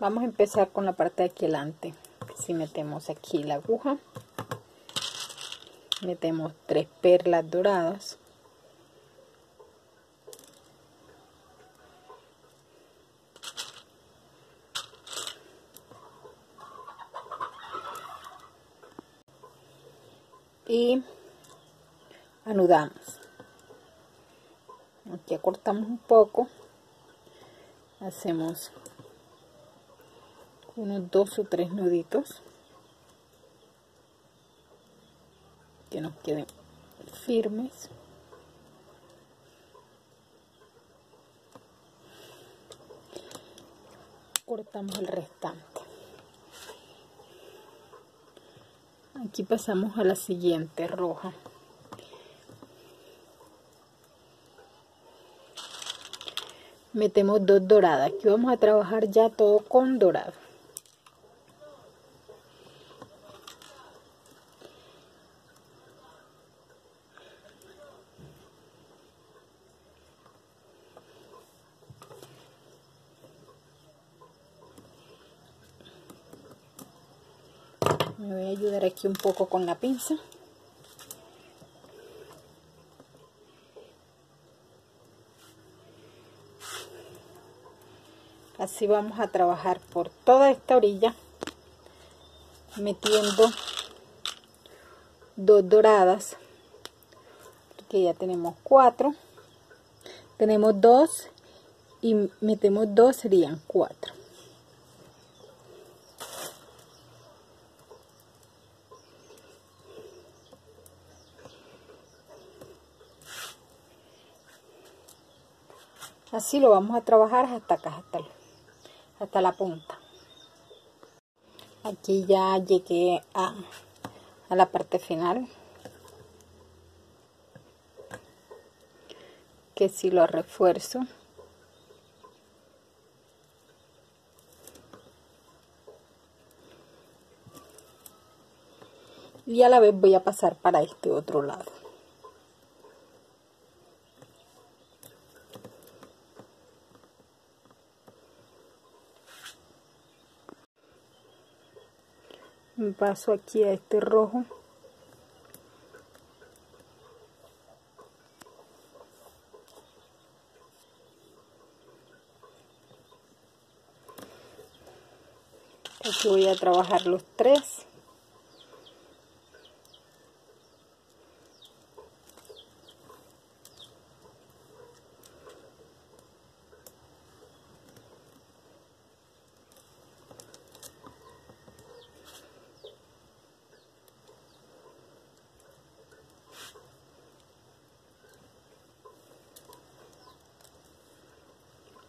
Vamos a empezar con la parte de aquí delante. Si metemos aquí la aguja, metemos 3 perlas doradas, y anudamos. Aquí acortamos un poco, hacemos unos 2 o 3 nuditos que nos queden firmes. Cortamos el restante. Aquí pasamos a la siguiente roja. Metemos 2 doradas. Aquí vamos a trabajar ya todo con dorado. Me voy a ayudar aquí un poco con la pinza. Así vamos a trabajar por toda esta orilla, metiendo 2 doradas, porque ya tenemos 4. Tenemos 2 y metemos 2, serían 4. Así lo vamos a trabajar hasta acá, hasta la punta. Aquí ya llegué a la parte final, que si lo refuerzo. Y a la vez voy a pasar para este otro lado. Me paso aquí a este rojo. Aquí voy a trabajar los 3.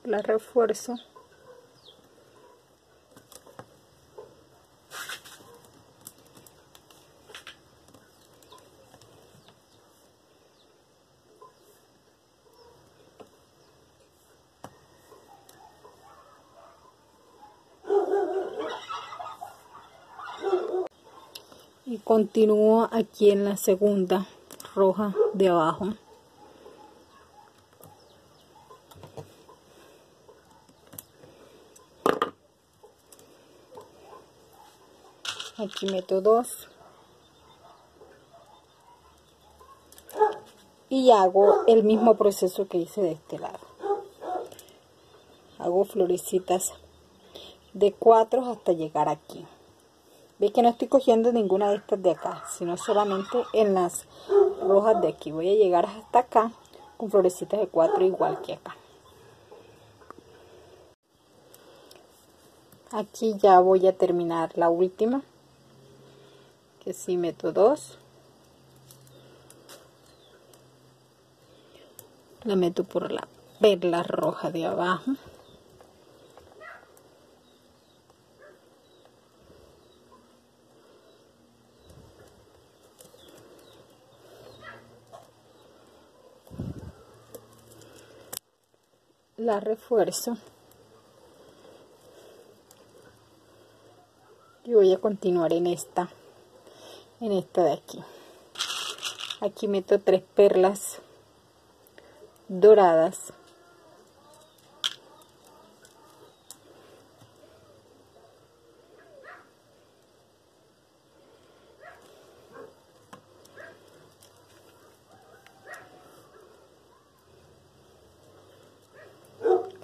La refuerzo. Y continúo aquí en la segunda roja de abajo. Aquí meto 2 y hago el mismo proceso que hice de este lado. Hago florecitas de 4 hasta llegar aquí. Ve que no estoy cogiendo ninguna de estas de acá, sino solamente en las rojas de aquí. Voy a llegar hasta acá con florecitas de 4 igual que acá. Aquí ya voy a terminar la última, que sí meto 2. La meto por la perla roja de abajo. La refuerzo. Y voy a continuar en esta de aquí. Aquí meto 3 perlas doradas.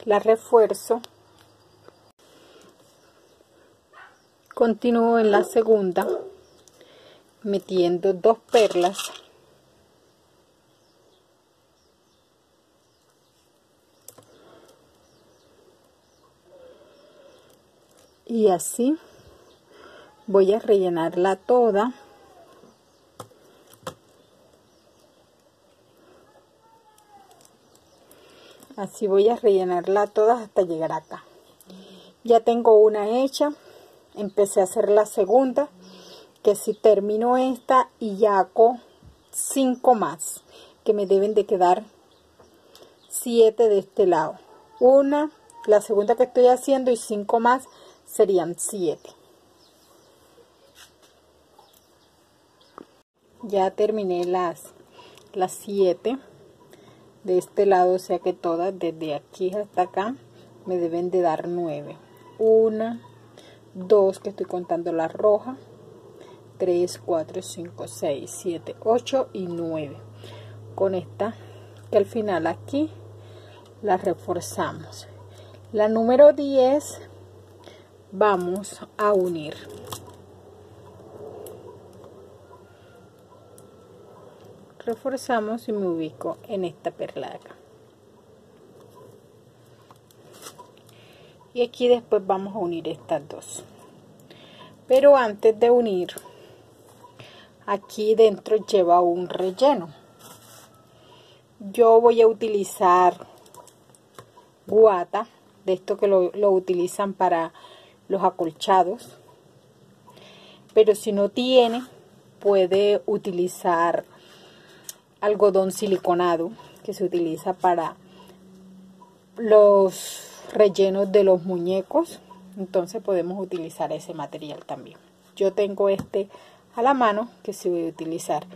la refuerzo. Continúo en la segunda metiendo 2 perlas y así voy a rellenarla toda. Así voy a rellenarla toda hasta llegar acá. Ya tengo una hecha. Empecé a hacer la segunda, que si termino esta y ya hago 5 más, que me deben de quedar 7 de este lado. Una, la segunda que estoy haciendo, y 5 más serían 7. Ya terminé las 7 de este lado, o sea que todas desde aquí hasta acá me deben de dar 9. 1, 2, que estoy contando la roja, 3, 4, 5, 6, 7, 8 y 9. Con esta que al final aquí la reforzamos. La número 10 vamos a unir. Reforzamos y me ubico en esta perla de acá. Y aquí después vamos a unir estas dos. Pero antes de unir, aquí dentro lleva un relleno. Yo voy a utilizar guata, de esto que lo utilizan para los acolchados. Pero si no tiene, puede utilizar algodón siliconado, que se utiliza para los rellenos de los muñecos. Entonces podemos utilizar ese material también. Yo tengo este a la mano, que se voy a utilizar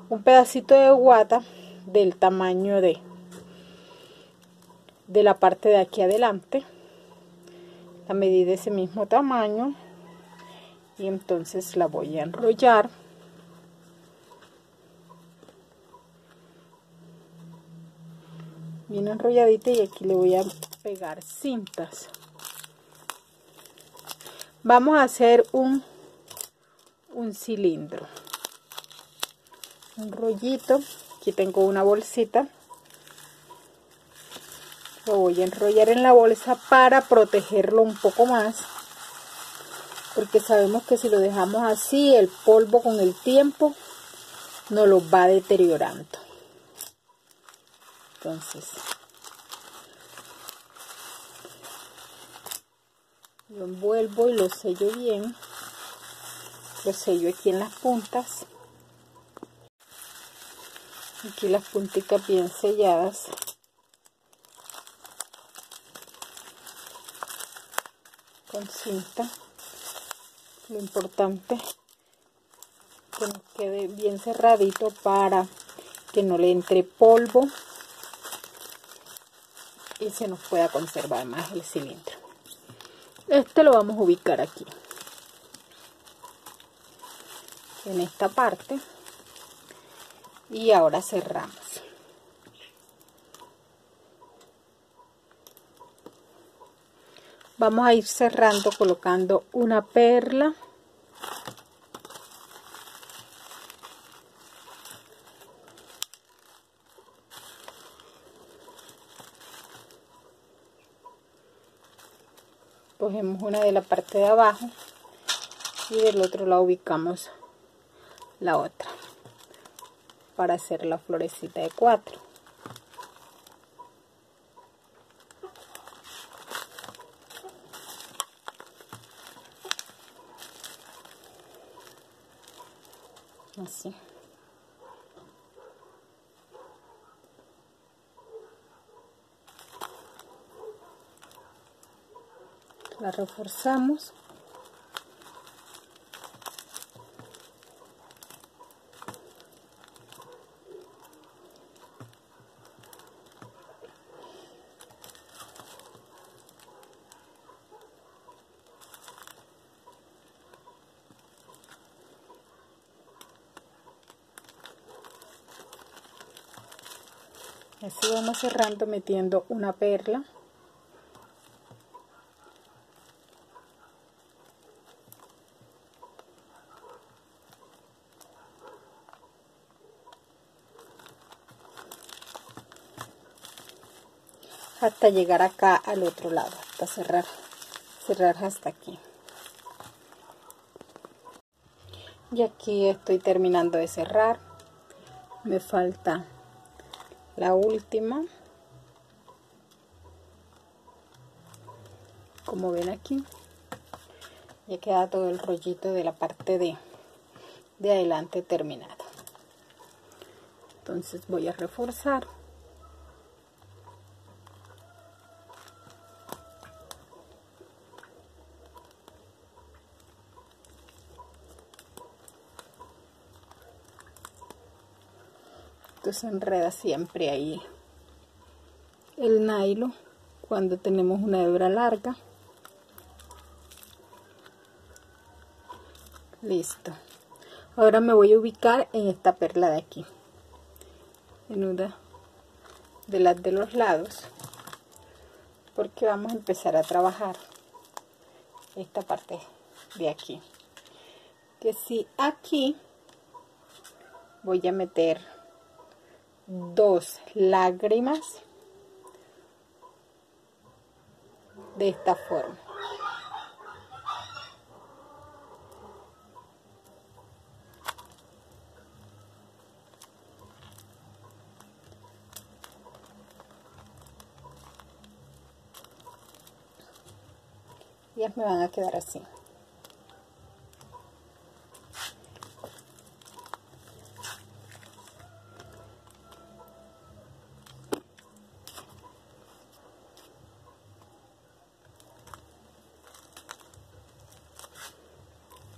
un pedacito de guata del tamaño de la parte de aquí adelante. La medí de ese mismo tamaño y entonces la voy a enrollar. Bien enrolladita, y aquí le voy a pegar cintas. Vamos a hacer un cilindro, un rollito. Aquí tengo una bolsita, lo voy a enrollar en la bolsa para protegerlo un poco más, porque sabemos que si lo dejamos así, el polvo con el tiempo nos lo va deteriorando. Entonces lo envuelvo y lo sello bien. Lo sello aquí en las puntas. Aquí las puntitas bien selladas. Con cinta. Lo importante es que nos quede bien cerradito para que no le entre polvo y se nos pueda conservar más el cilindro. Este lo vamos a ubicar aquí, en esta parte, y ahora cerramos. Vamos a ir cerrando colocando una perla, cogemos una de la parte de abajo y del otro lado ubicamos la otra para hacer la florecita de 4. Así. La reforzamos. Así vamos cerrando metiendo una perla hasta llegar acá al otro lado, hasta cerrar hasta aquí. Y aquí estoy terminando de cerrar, me falta la última, como ven aquí, ya queda todo el rollito de la parte de adelante terminado. Entonces voy a reforzar. Esto se enreda siempre ahí el nylon cuando tenemos una hebra larga. Listo. Ahora me voy a ubicar en esta perla de aquí, en una de las de los lados, porque vamos a empezar a trabajar esta parte de aquí. Que si aquí voy a meter 2 lágrimas de esta forma. Ellas me van a quedar así.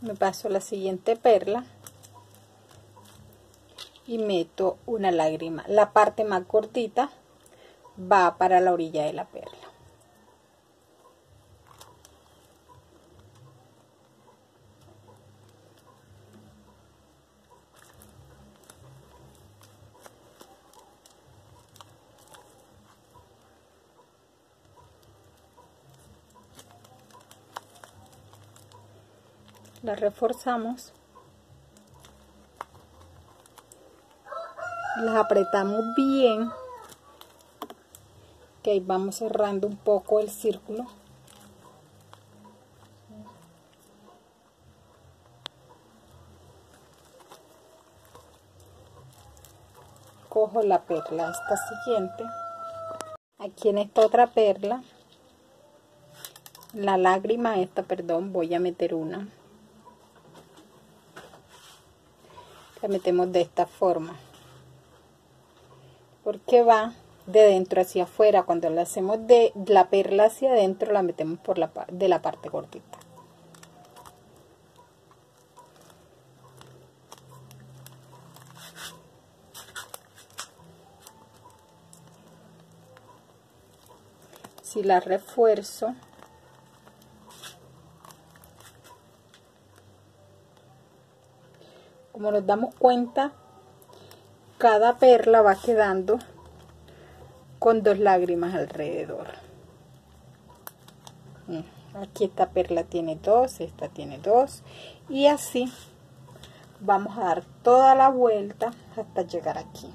Me paso la siguiente perla y meto una lágrima. La parte más cortita va para la orilla de la perla. La reforzamos, las apretamos bien, que ahí vamos cerrando un poco el círculo. Cojo la perla, esta siguiente, aquí en esta otra perla, la lágrima esta, perdón, voy a meter una. La metemos de esta forma, porque va de dentro hacia afuera. Cuando la hacemos de la perla hacia adentro, la metemos por la parte cortita. Si la refuerzo, como nos damos cuenta, cada perla va quedando con 2 lágrimas alrededor. Aquí esta perla tiene 2, esta tiene 2, y así vamos a dar toda la vuelta hasta llegar aquí.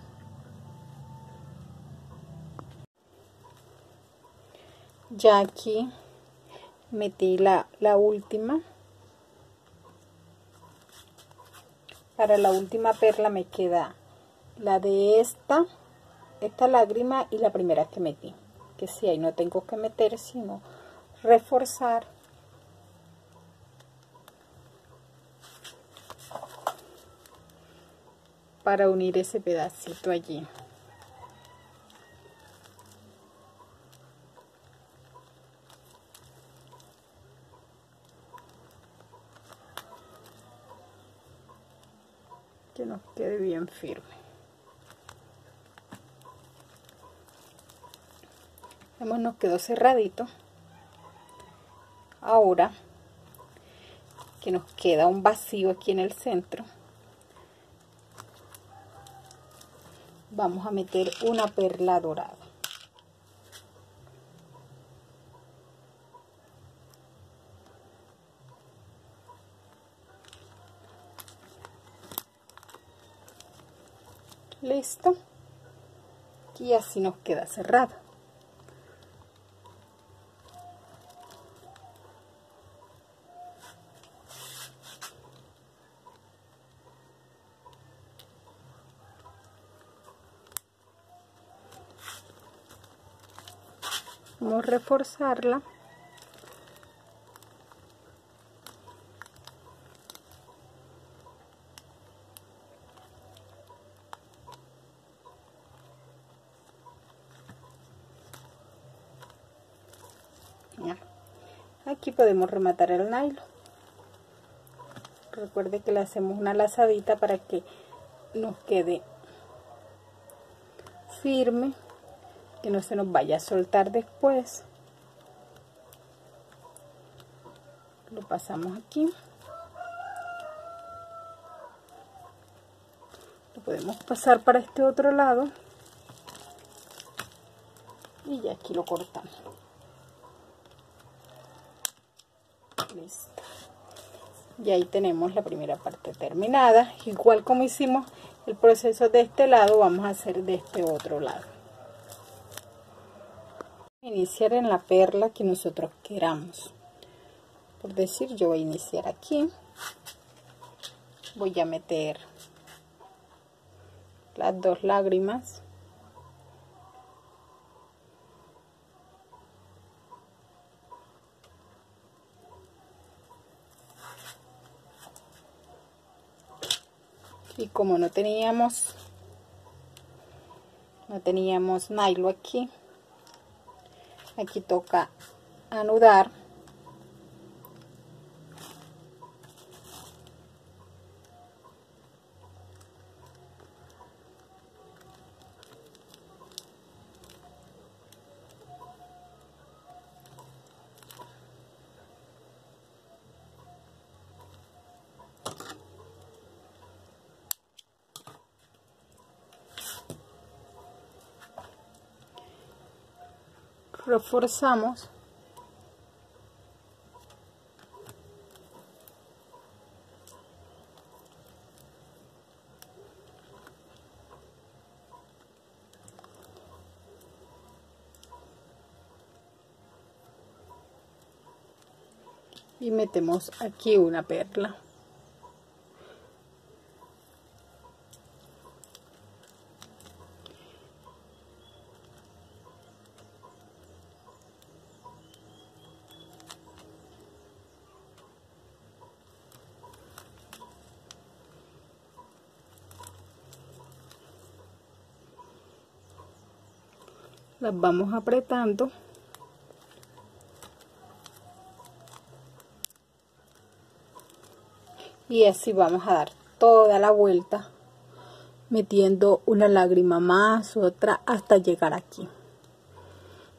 Ya aquí metí la última. Para la última perla me queda la de esta lágrima y la primera que metí, que si ahí no tengo que meter sino reforzar para unir ese pedacito allí. Que nos quede bien firme. Vemos, nos quedó cerradito. Ahora que nos queda un vacío aquí en el centro, vamos a meter una perla dorada. Listo, y así nos queda cerrado. Vamos a reforzarla. Ya. Aquí podemos rematar el nylon. Recuerde que le hacemos una lazadita para que nos quede firme, que no se nos vaya a soltar después. Lo pasamos aquí. Lo podemos pasar para este otro lado y ya aquí lo cortamos. Listo. Y ahí tenemos la primera parte terminada. Igual como hicimos el proceso de este lado, vamos a hacer de este otro lado. Iniciar en la perla que nosotros queramos. Por decir, yo voy a iniciar aquí. Voy a meter las 2 lágrimas. Y como no teníamos nylon aquí toca anudar. Reforzamos y metemos aquí una perla. Las vamos apretando y así vamos a dar toda la vuelta, metiendo una lágrima más, otra, hasta llegar aquí.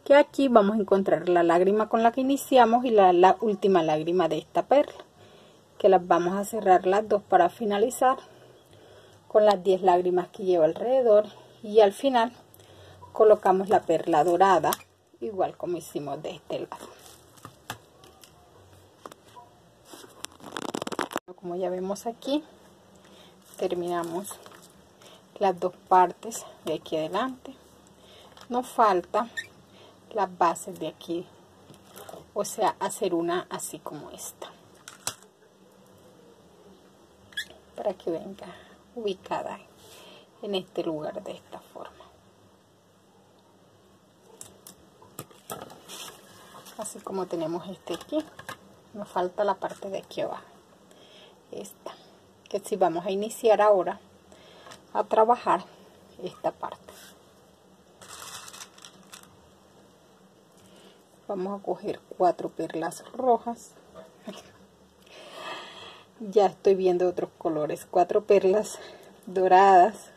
Que aquí vamos a encontrar la lágrima con la que iniciamos y la última lágrima de esta perla, que las vamos a cerrar las dos para finalizar con las 10 lágrimas que lleva alrededor, y al final colocamos la perla dorada, igual como hicimos de este lado. Como ya vemos aquí, terminamos las dos partes de aquí adelante. Nos falta las bases de aquí, o sea, hacer una así como esta, para que venga ubicada en este lugar de esta forma. Así como tenemos este aquí, nos falta la parte de aquí abajo, esta, que si vamos a iniciar ahora a trabajar esta parte. Vamos a coger 4 perlas rojas. Ya estoy viendo otros colores. 4 perlas doradas.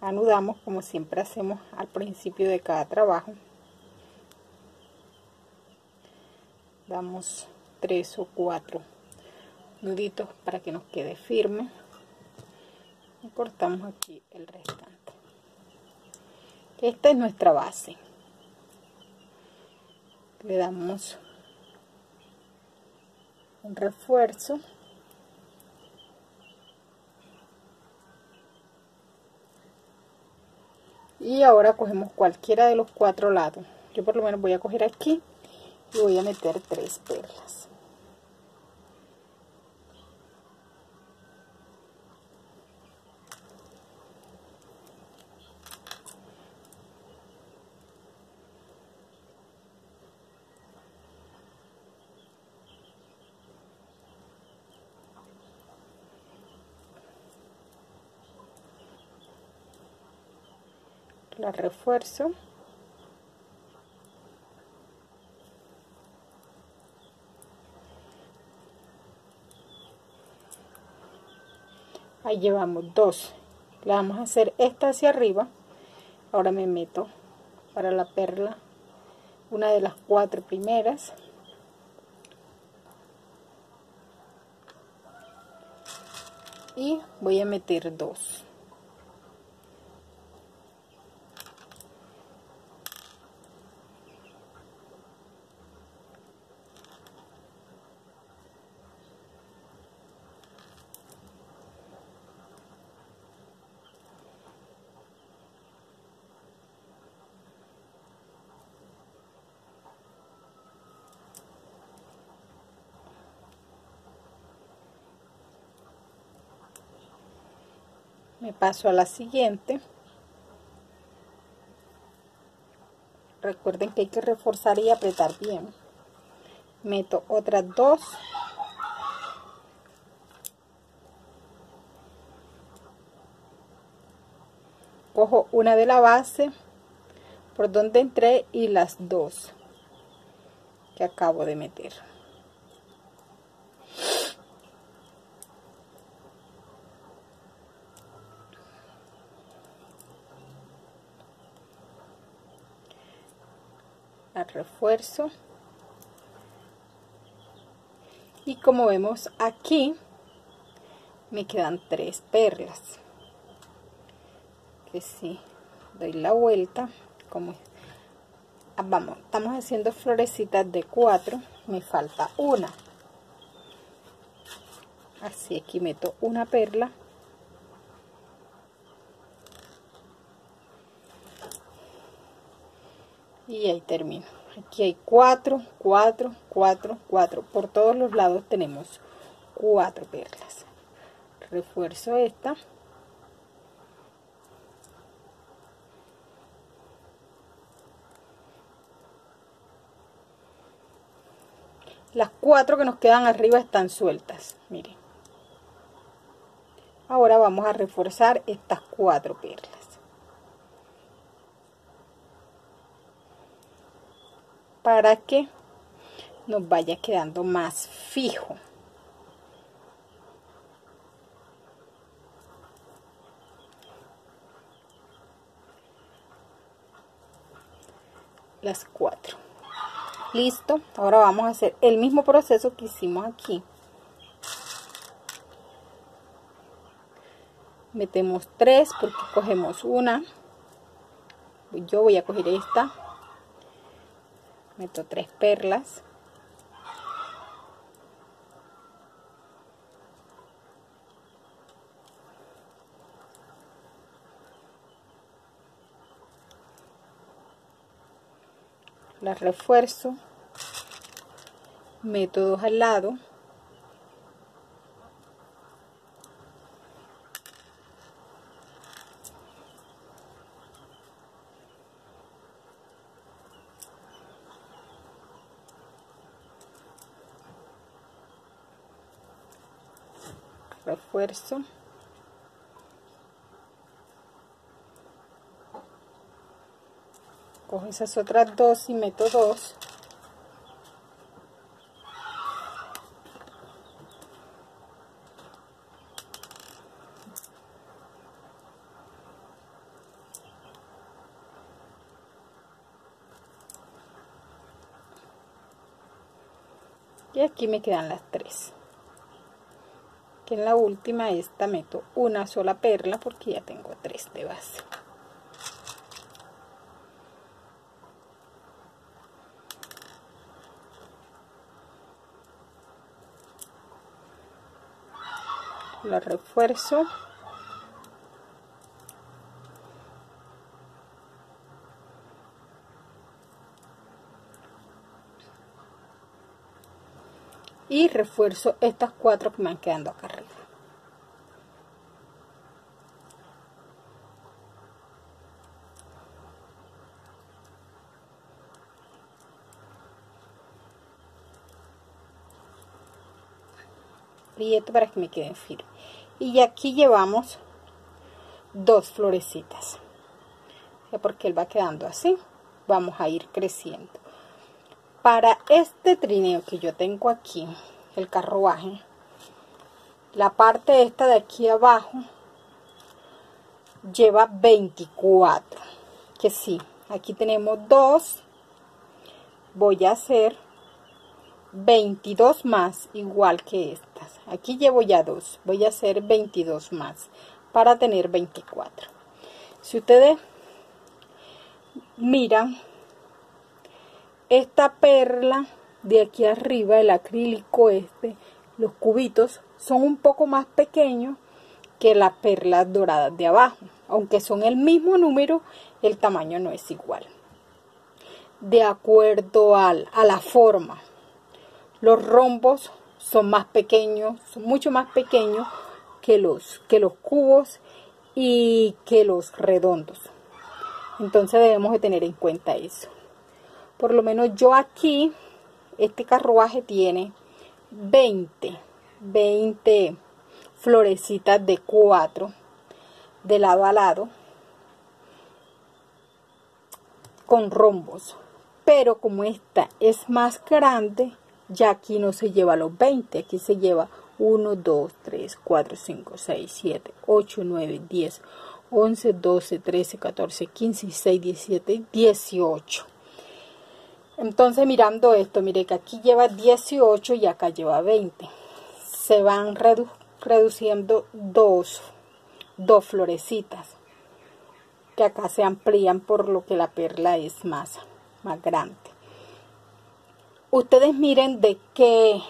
Anudamos como siempre hacemos al principio de cada trabajo. Damos 3 o 4 nuditos para que nos quede firme y cortamos aquí el restante. Esta es nuestra base. Le damos un refuerzo Y ahora cogemos cualquiera de los 4 lados. Yo por lo menos voy a coger aquí y voy a meter 3 perlas. La refuerzo. Ahí llevamos 2. La vamos a hacer esta hacia arriba. Ahora me meto para la perla una de las 4 primeras. Y voy a meter 2. Me paso a la siguiente. Recuerden que hay que reforzar y apretar bien. Meto otras 2. Cojo una de la base por donde entré y las 2 que acabo de meter. La refuerzo. Y como vemos aquí, me quedan 3 perlas. Que si doy la vuelta, como vamos, estamos haciendo florecitas de 4, me falta una. Así aquí meto una perla. Y ahí termino. Aquí hay 4, 4, 4, 4. Por todos los lados tenemos 4 perlas. Refuerzo esta. Las 4 que nos quedan arriba están sueltas. Miren. Ahora vamos a reforzar estas 4 perlas. Para que nos vaya quedando más fijo. Las 4. Listo. Ahora vamos a hacer el mismo proceso que hicimos aquí. Metemos 3 porque cogemos una. Yo voy a coger esta. Meto 3 perlas. Las refuerzo. Meto 2 al lado. Refuerzo. Cojo esas otras 2 y meto 2. Y aquí me quedan las 3. Que en la última esta meto una sola perla porque ya tengo 3 de base. La refuerzo. y refuerzo estas 4 que me van quedando acá arriba. Y esto para que me queden firmes. Y aquí llevamos 2 florecitas, porque él va quedando así. Vamos a ir creciendo. Para este trineo que yo tengo aquí, el carruaje, la parte esta de aquí abajo lleva 24, que sí, aquí tenemos 2, voy a hacer 22 más, igual que estas. Aquí llevo ya 2, voy a hacer 22 más para tener 24. Si ustedes miran, esta perla de aquí arriba, el acrílico los cubitos son un poco más pequeños que las perlas doradas de abajo. Aunque son el mismo número, el tamaño no es igual. De acuerdo a la forma, los rombos son más pequeños, son mucho más pequeños que los cubos y que los redondos. Entonces debemos de tener en cuenta eso. Por lo menos yo aquí, este carruaje tiene 20 florecitas de 4 de lado a lado con rombos. Pero como esta es más grande, ya aquí no se lleva los 20, aquí se lleva 1, 2, 3, 4, 5, 6, 7, 8, 9, 10, 11, 12, 13, 14, 15, 16, 17, 18. Entonces mirando esto, mire que aquí lleva 18 y acá lleva 20. Se van reduciendo dos florecitas, que acá se amplían por lo que la perla es más grande. Ustedes miren de qué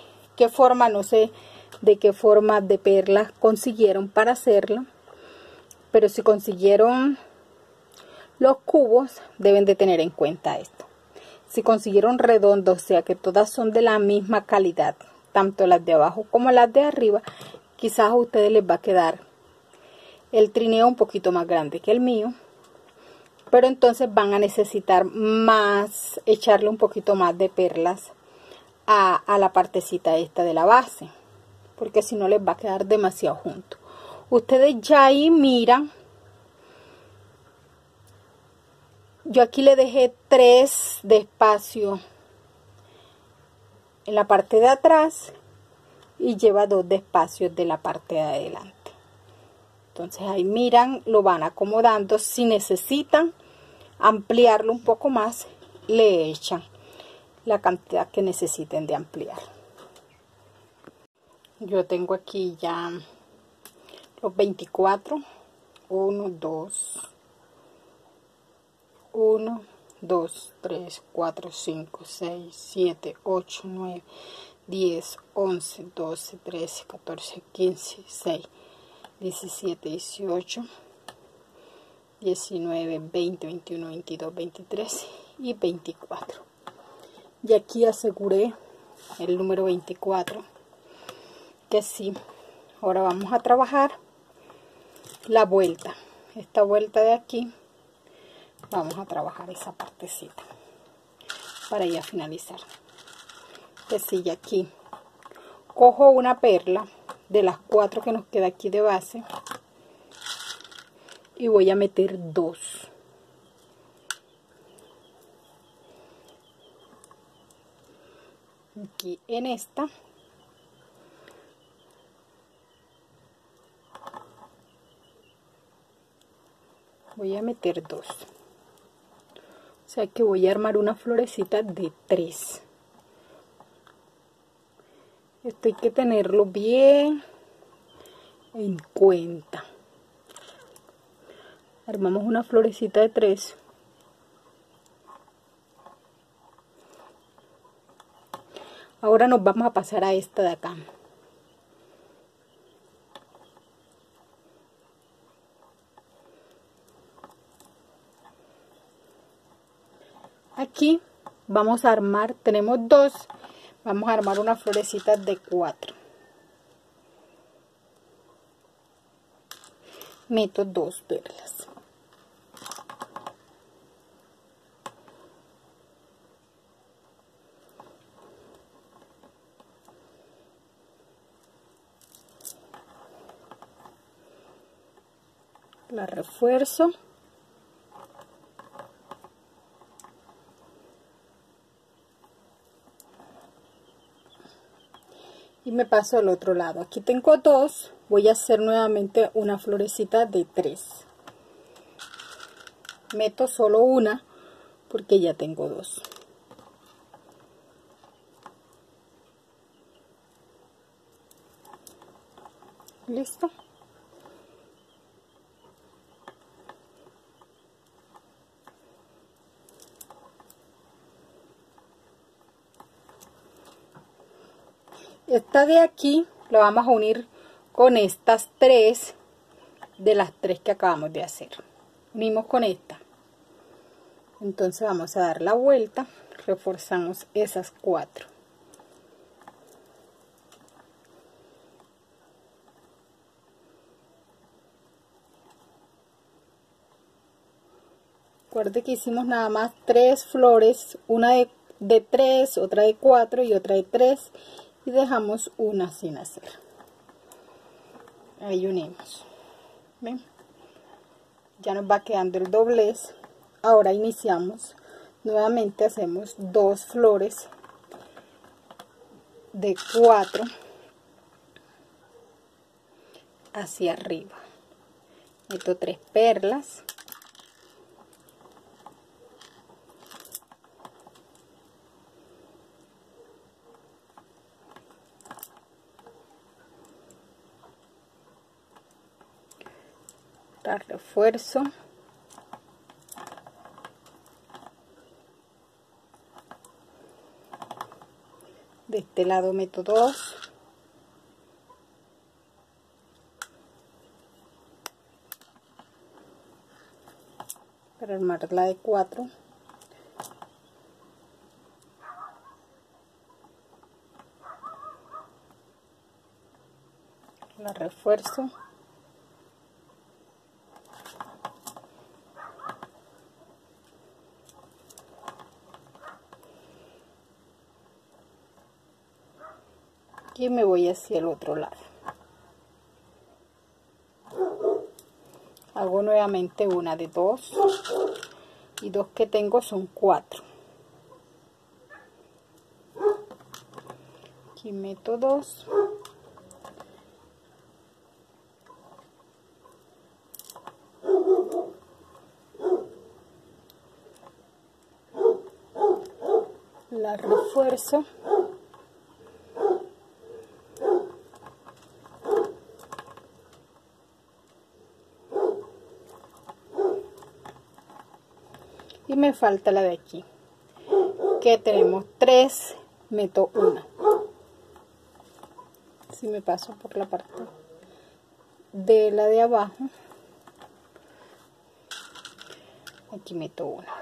forma, no sé de qué forma de perlas consiguieron para hacerlo, pero si consiguieron los cubos, deben de tener en cuenta esto. Si consiguieron redondos, o sea que todas son de la misma calidad, tanto las de abajo como las de arriba, quizás a ustedes les va a quedar el trineo un poquito más grande que el mío, pero entonces van a necesitar más, echarle un poquito más de perlas a la partecita esta de la base, porque si no les va a quedar demasiado junto. Ustedes ya ahí miran, yo aquí le dejé 3 de espacio en la parte de atrás y lleva 2 de espacio de la parte de adelante. Entonces ahí miran, lo van acomodando. Si necesitan ampliarlo un poco más, le echan la cantidad que necesiten de ampliar. Yo tengo aquí ya los 24. 1, 2, 1, 2, 3, 4, 5, 6, 7, 8, 9, 10, 11, 12, 13, 14, 15, 16, 17, 18, 19, 20, 21, 22, 23 y 24. Y aquí aseguré el número 24, que sí. Ahora vamos a trabajar la vuelta. Esta vuelta de aquí, vamos a trabajar esa partecita para ya finalizar. Que sí, y aquí cojo una perla de las 4 que nos queda aquí de base y voy a meter 2. Aquí en esta voy a meter 2. O sea que voy a armar una florecita de 3. Esto hay que tenerlo bien en cuenta. Armamos una florecita de 3. Ahora nos vamos a pasar a esta de acá. Aquí vamos a armar, tenemos 2, Vamos a armar una florecita de 4. Meto 2 perlas. La refuerzo. Y me paso al otro lado. Aquí tengo 2. Voy a hacer nuevamente una florecita de 3. Meto solo una porque ya tengo 2. ¿Listo? Esta de aquí la vamos a unir con estas 3 de las 3 que acabamos de hacer. Unimos con esta. Entonces vamos a dar la vuelta, reforzamos esas 4. Recuerde que hicimos nada más 3 flores, una de 3, otra de 4 y otra de 3, y dejamos una sin hacer. Ahí unimos. ¿Ven? Ya nos va quedando el doblez. Ahora iniciamos. Nuevamente hacemos 2 flores de 4 hacia arriba. Meto 3 perlas. Refuerzo. De este lado meto 2. Para armar la de 4. La refuerzo. Y me voy hacia el otro lado. Hago nuevamente una de 2 y 2 que tengo son 4. Aquí meto 2. La refuerzo. Y me falta la de aquí, que tenemos 3, meto una. Si me paso por la parte de la de abajo, aquí meto una.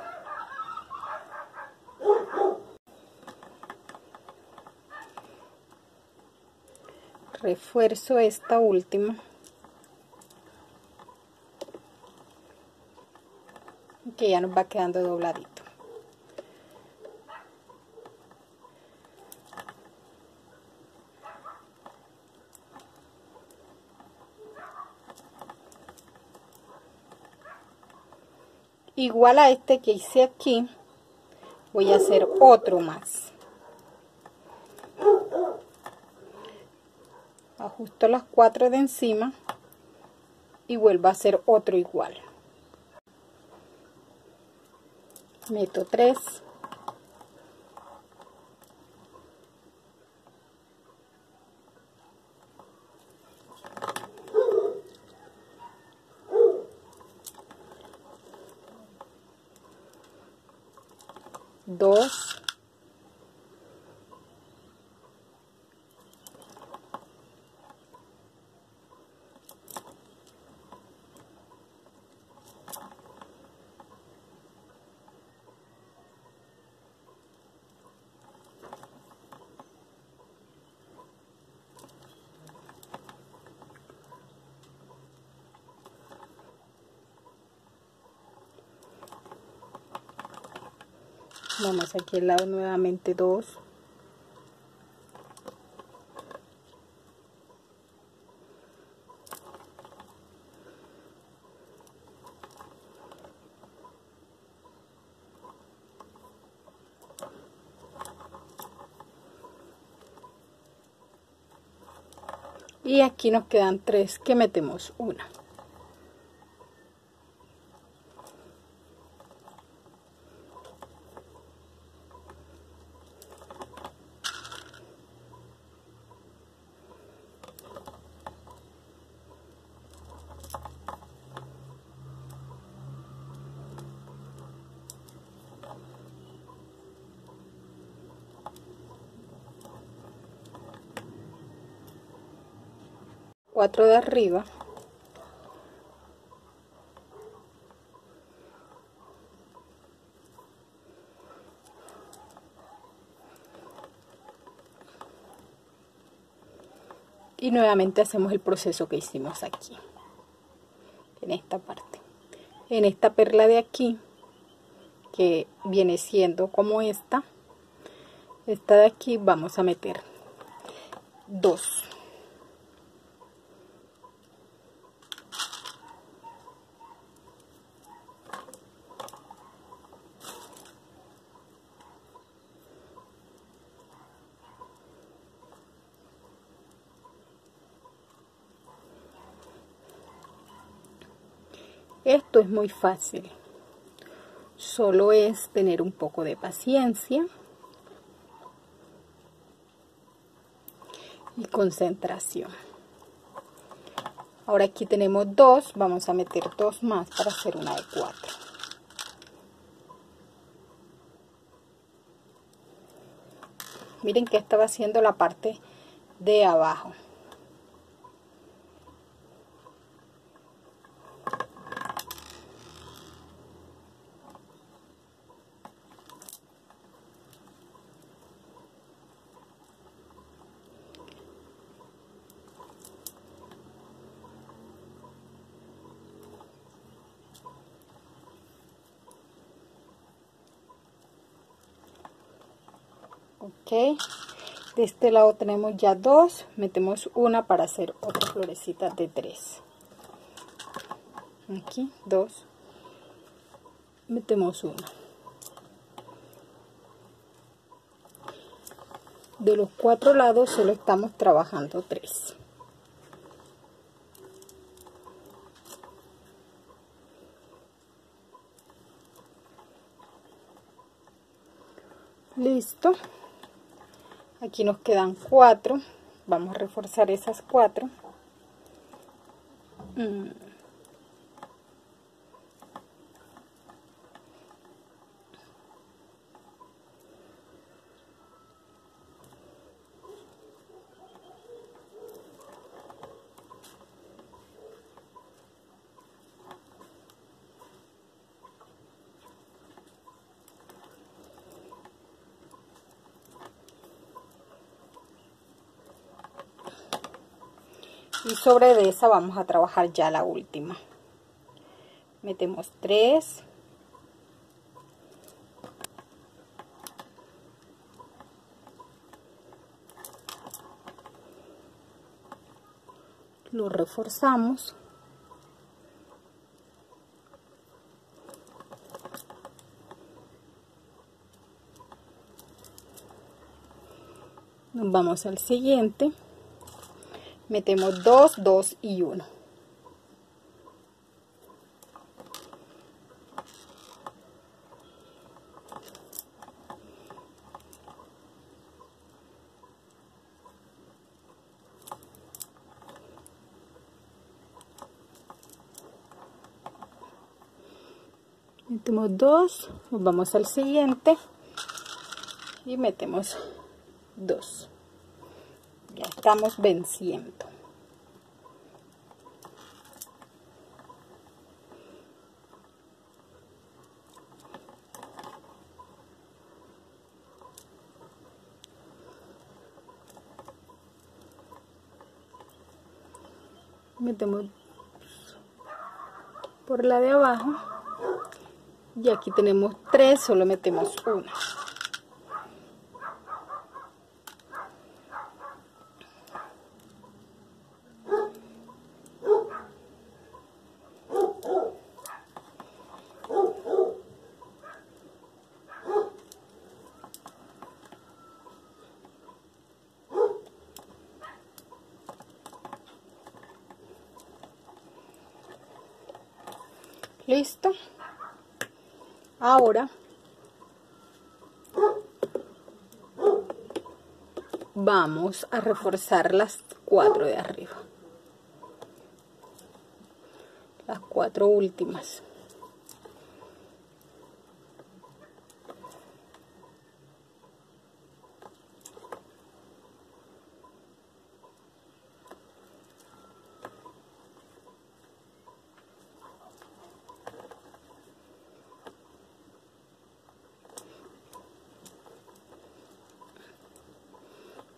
Refuerzo esta última. Que ya nos va quedando dobladito. Igual a este que hice aquí, voy a hacer otro más. Ajusto las 4 de encima y vuelvo a hacer otro igual. Meto 3. Dos. Vamos aquí al lado nuevamente 2. Y aquí nos quedan 3 que metemos una. Cuatro de arriba. Y nuevamente hacemos el proceso que hicimos aquí, en esta parte. En esta perla de aquí, que viene siendo como esta de aquí, vamos a meter 2. Esto es muy fácil, solo es tener un poco de paciencia y concentración. Ahora aquí tenemos 2, vamos a meter 2 más para hacer una de 4. Miren que estaba haciendo la parte de abajo. Ok, de este lado tenemos ya 2, metemos una para hacer otra florecita de 3. Aquí 2, metemos una. De los 4 lados solo estamos trabajando 3. Listo. Aquí nos quedan 4. Vamos a reforzar esas 4. Y sobre de esa vamos a trabajar ya la última. Metemos 3. Lo reforzamos. Nos vamos al siguiente. Metemos 2, 2 y 1. Metemos 2, nos vamos al siguiente y metemos 2. Ya estamos venciendo. Metemos por la de abajo Y aquí tenemos 3, solo metemos una. Listo. Ahora vamos a reforzar las 4 de arriba, las 4 últimas.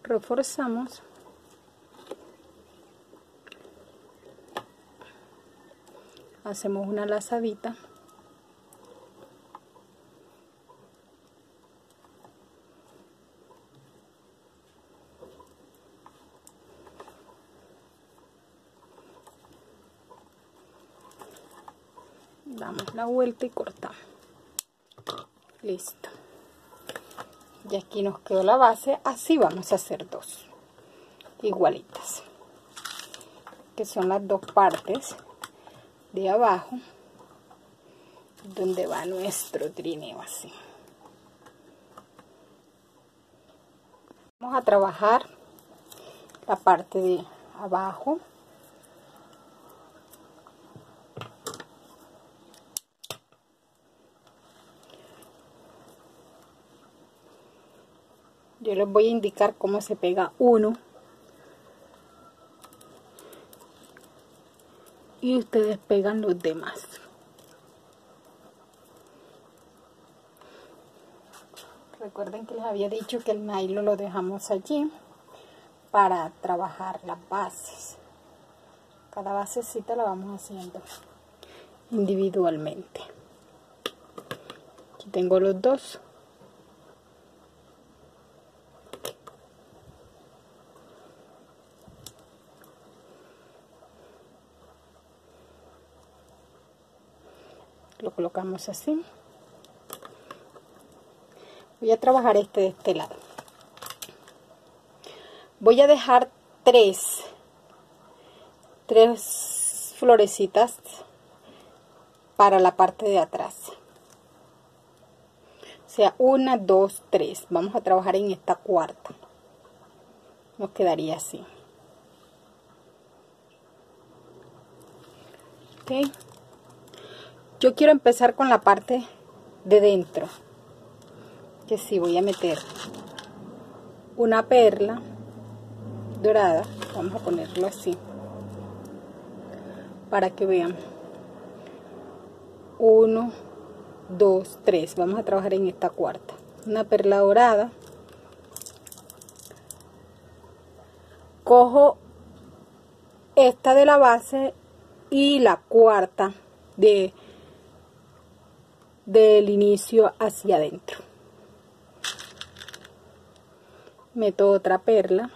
Reforzamos, hacemos una lazadita, damos la vuelta y cortamos. Listo. Y aquí nos quedó la base. Así vamos a hacer 2 igualitas, que son las 2 partes de abajo donde va nuestro trineo. Así vamos a trabajar la parte de abajo. Yo les voy a indicar cómo se pega uno y ustedes pegan los demás. Recuerden que les había dicho que el nylon lo dejamos allí para trabajar las bases. Cada basecita la vamos haciendo individualmente. Aquí tengo los 2. Lo colocamos así. Voy a trabajar de este lado. Voy a dejar 3 florecitas para la parte de atrás. O sea, 1, 2, 3. Vamos a trabajar en esta cuarta. Nos quedaría así. Ok. Yo quiero empezar con la parte de dentro, que sí voy a meter una perla dorada. Vamos a ponerlo así para que vean. 1, 2, 3. Vamos a trabajar en esta cuarta. Una perla dorada. Cojo esta de la base y la cuarta del inicio hacia adentro. Meto otra perla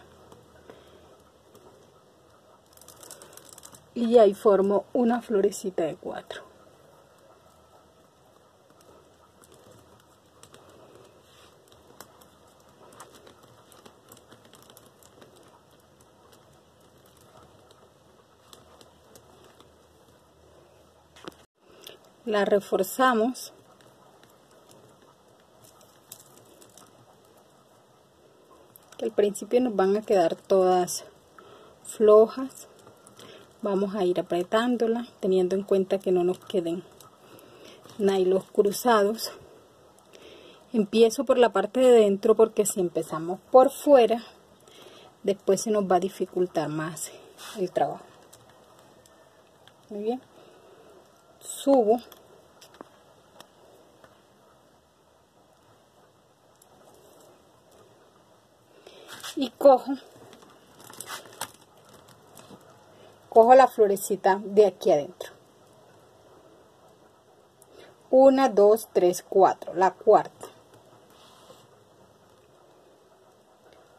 y ahí formo una florecita de 4. La reforzamos. Que al principio nos van a quedar todas flojas. Vamos a ir apretándola, teniendo en cuenta que no nos queden nylon cruzados. Empiezo por la parte de dentro porque si empezamos por fuera, después se nos va a dificultar más el trabajo. Muy bien. Subo. Y cojo la florecita de aquí adentro. 1, 2, 3, 4, la cuarta.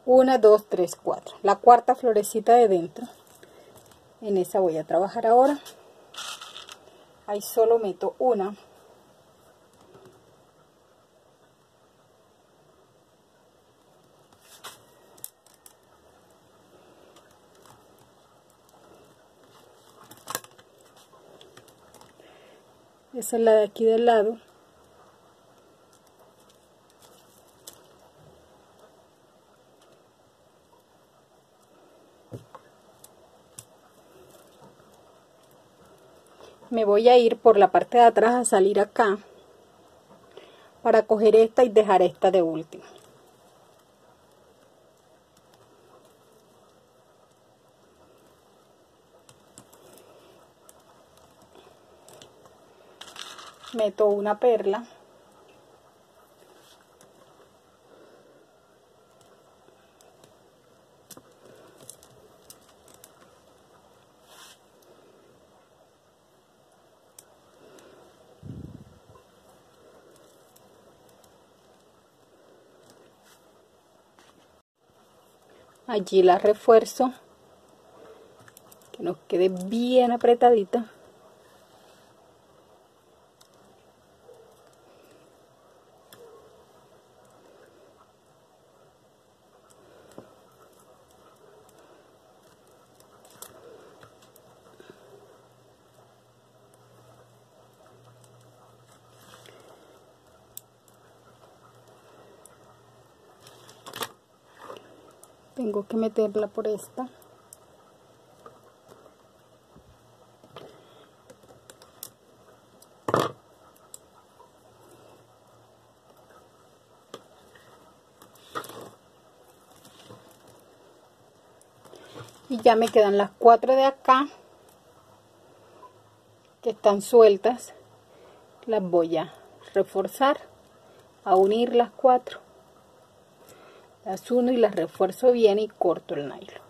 1, 2, 3, 4, la cuarta florecita de dentro. En esa voy a trabajar ahora. Ahí solo meto una. Esa es la de aquí del lado. Me voy a ir por la parte de atrás a salir acá para coger esta y dejar esta de última. Meto una perla. Allí la refuerzo, que nos quede bien apretadita. Tengo que meterla por esta. Y ya me quedan las 4 de acá que están sueltas. Las voy a reforzar, a unir las 4. Las uno y las refuerzo bien y corto el nylon.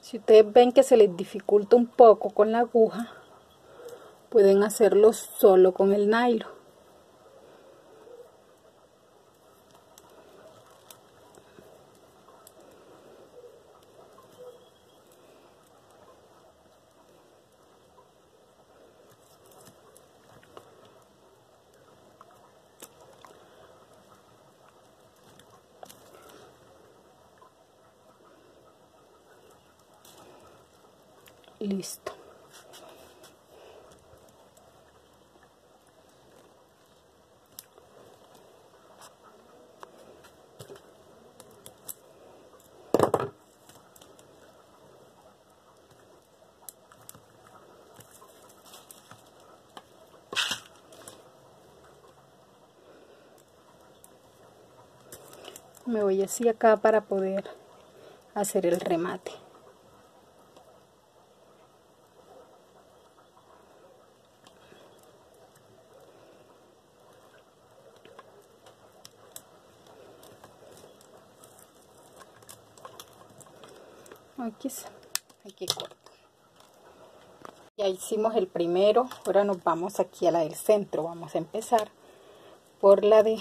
Si ustedes ven que se les dificulta un poco con la aguja, pueden hacerlo solo con el nylon. Listo. Me voy hacia acá para poder hacer el remate. Aquí corto. Ya hicimos el primero, ahora nos vamos aquí a la del centro. Vamos a empezar por la de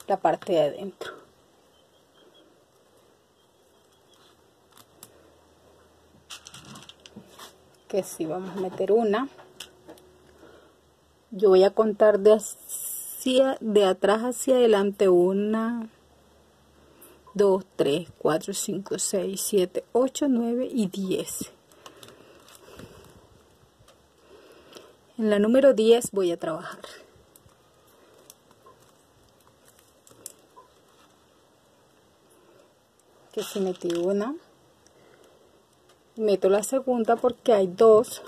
la parte de adentro. Que sí, vamos a meter una. Yo voy a contar de atrás hacia adelante. 1, 2, 3, 4, 5, 6, 7, 8, 9 y 10. En la número 10 voy a trabajar. Que si metí una, meto la segunda porque hay 2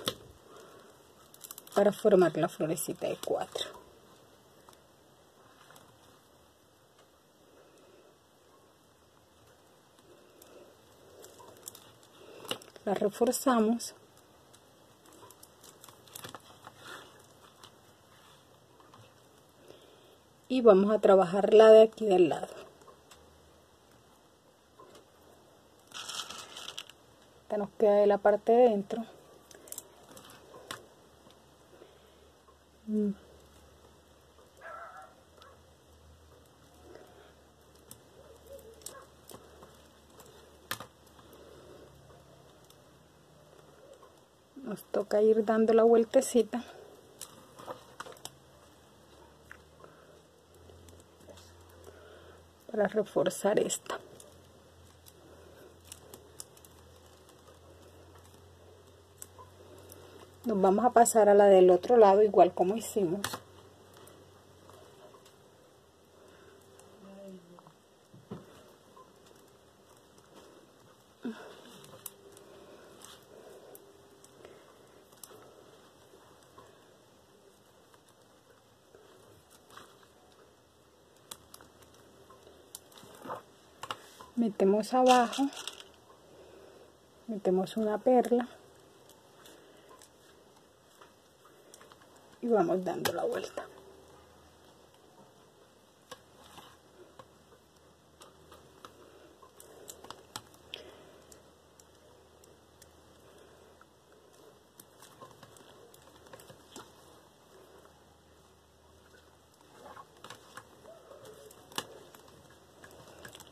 para formar la florecita de 4. La reforzamos y vamos a trabajar la de aquí del lado. Esta nos queda de la parte de dentro. Nos toca ir dando la vueltecita para reforzar esta. Nos vamos a pasar a la del otro lado igual como hicimos. Metemos abajo, metemos una perla y vamos dando la vuelta.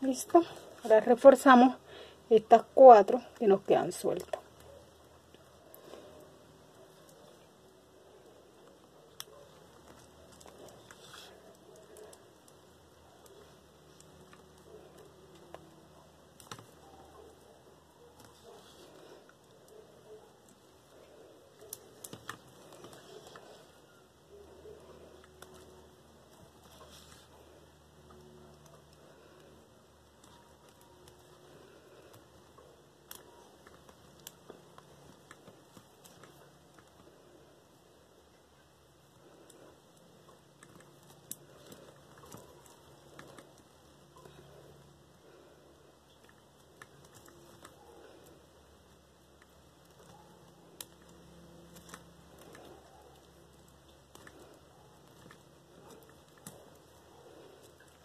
Listo. Ahora reforzamos estas 4 que nos quedan sueltas.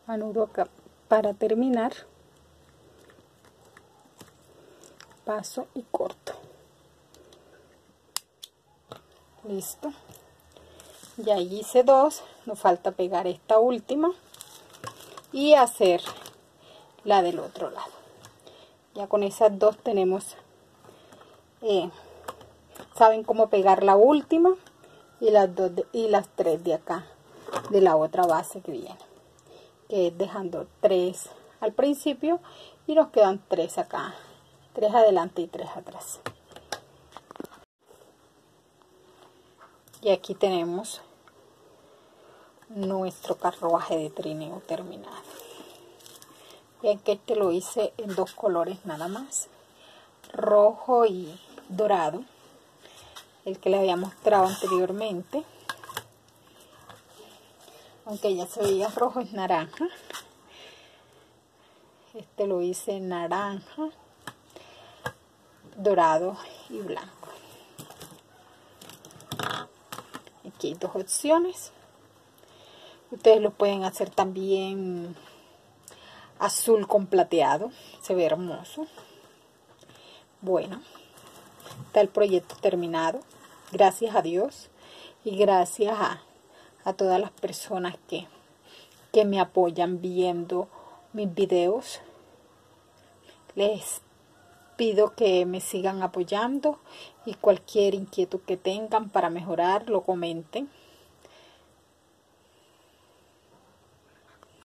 Anudo acá para terminar, paso y corto. Listo, ya hice 2, nos falta pegar esta última y hacer la del otro lado. Ya con esas 2 tenemos, saben cómo pegar la última y las 2 y las 3 de acá de la otra base que viene, que es dejando 3 al principio y nos quedan 3 acá, 3 adelante y 3 atrás. Y aquí tenemos nuestro carruaje de trineo terminado. Bien que este lo hice en 2 colores nada más, rojo y dorado, el que le había mostrado anteriormente. Aunque ya se veía rojo, es naranja. Este lo hice en naranja, dorado y blanco. Aquí hay 2 opciones. Ustedes lo pueden hacer también azul con plateado. Se ve hermoso. Bueno, está el proyecto terminado. Gracias a Dios y gracias a todas las personas que me apoyan viendo mis videos. Les pido que me sigan apoyando y cualquier inquietud que tengan para mejorar lo comenten.